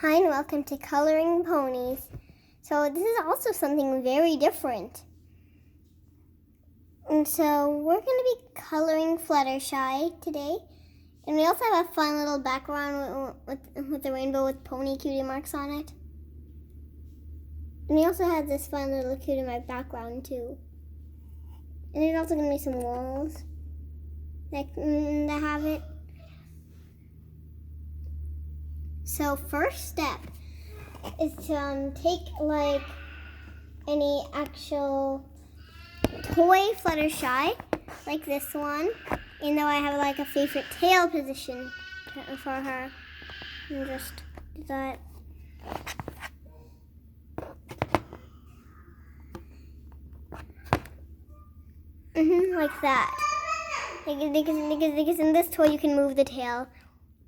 Hi and welcome to Coloring Ponies. So this is also something very different. And so we're going to be coloring Fluttershy today. And we also have a fun little background with the rainbow with pony cutie marks on it. And we also have this fun little cutie mark background too. And there's also going to be some walls that have it. So first step is to take like any actual toy Fluttershy, like this one, even though I have like a favorite tail position for her. And just do that. Like that. Because in this toy you can move the tail.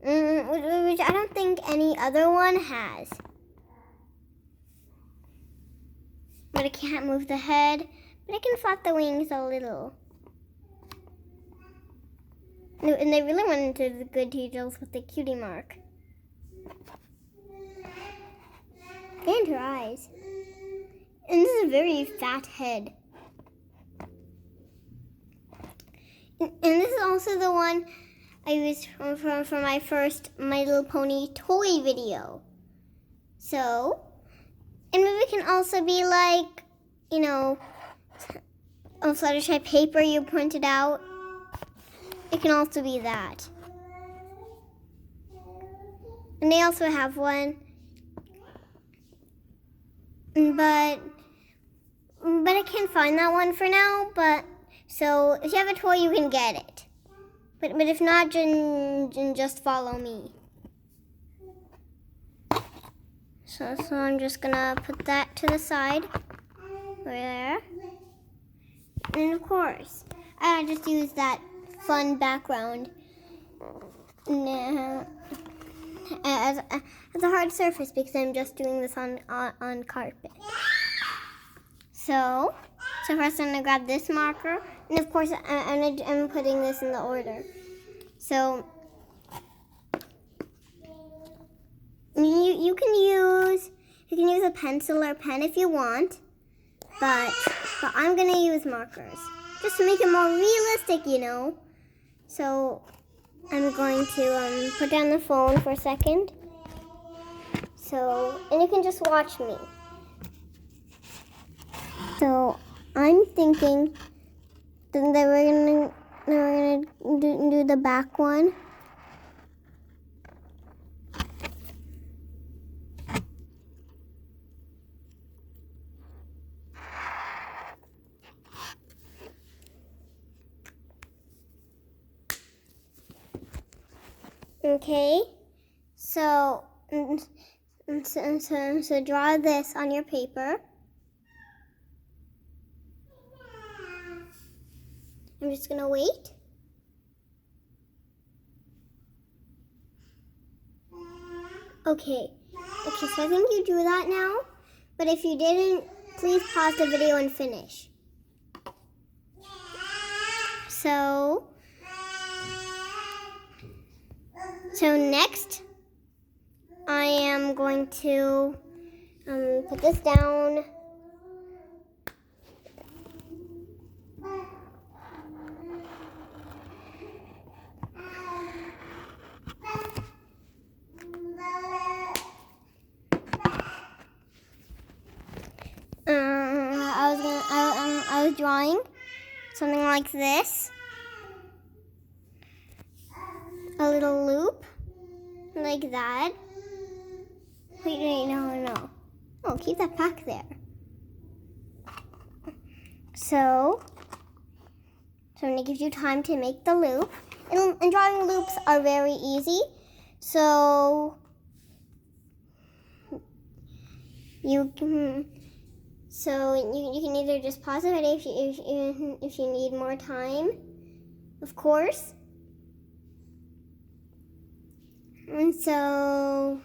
Which I don't think any other one has. But I can't move the head, but I can flap the wings a little. And they really went into the good details with the cutie mark. And her eyes. And this is a very fat head. And this is also the one I used for my first My Little Pony toy video. So, and maybe it can also be like, you know, a Fluttershy paper you printed out. It can also be that. And they also have one. But I can't find that one for now. But so if you have a toy, you can get it. But if not, just follow me. So I'm just gonna put that to the side, right there. And of course, I just use that fun background as a hard surface because I'm just doing this on carpet. So first I'm gonna grab this marker, and of course I'm putting this in the order. So you can use a pencil or pen if you want, but I'm gonna use markers just to make it more realistic, you know. So I'm going to put down the phone for a second. So, and you can just watch me. So I'm thinking that we're gonna do the back one. Okay, so draw this on your paper. I'm just gonna wait. Okay, so I think you drew that now, but if you didn't, please pause the video and finish. So next, I am going to put this down. I was drawing something like this. A little loop, like that. Wait, no. Oh, keep that back there. So it gives you time to make the loop. And drawing loops are very easy. So you can either just pause the video if you need more time, of course. And so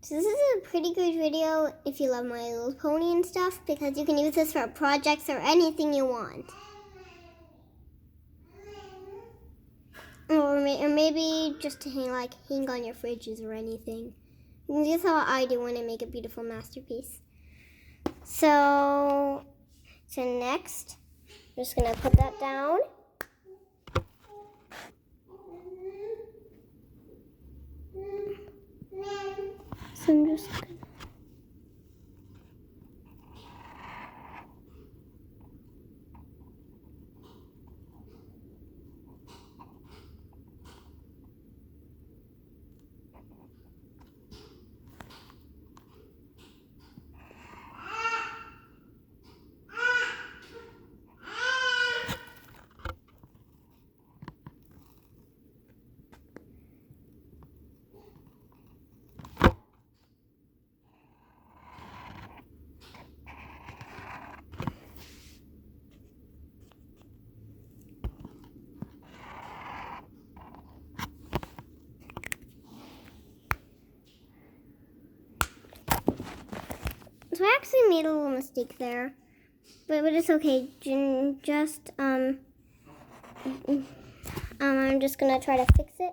this is a pretty good video if you love My Little Pony and stuff, because you can use this for projects or anything you want. Or maybe just to hang on your fridges or anything. That's how I do when I make a beautiful masterpiece. So next, I'm just gonna put that down. So I'm just gonna... So I actually made a little mistake there, but it's okay. Just I'm just gonna try to fix it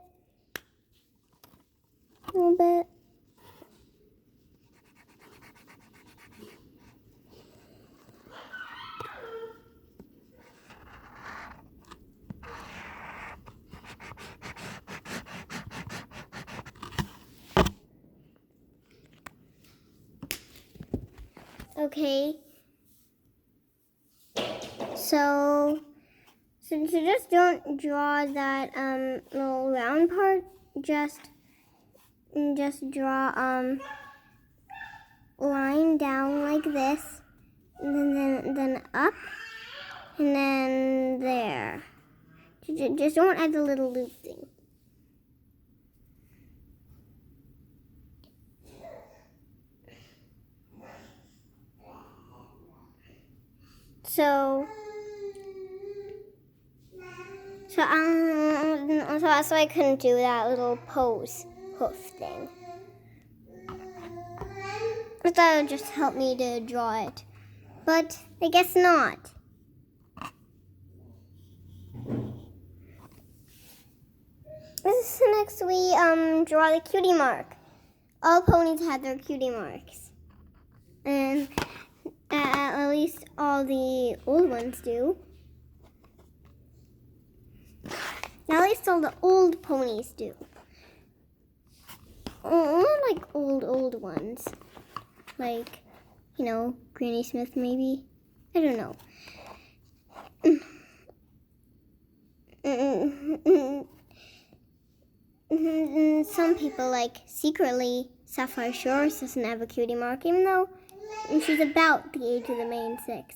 a little bit. Okay. So just don't draw that little round part. Just draw line down like this, and then up, and then there. Just don't add the little loop thing. So I couldn't do that little pose hoof thing. I thought it would just help me to draw it, but I guess not. Next we draw the cutie mark. All ponies have their cutie marks, and at least all the old ones do. At least all the old ponies do. Not like old ones. Like, Granny Smith maybe. I don't know. Some people, secretly, Sapphire Shores doesn't have a cutie mark, even though she's about the age of the main 6.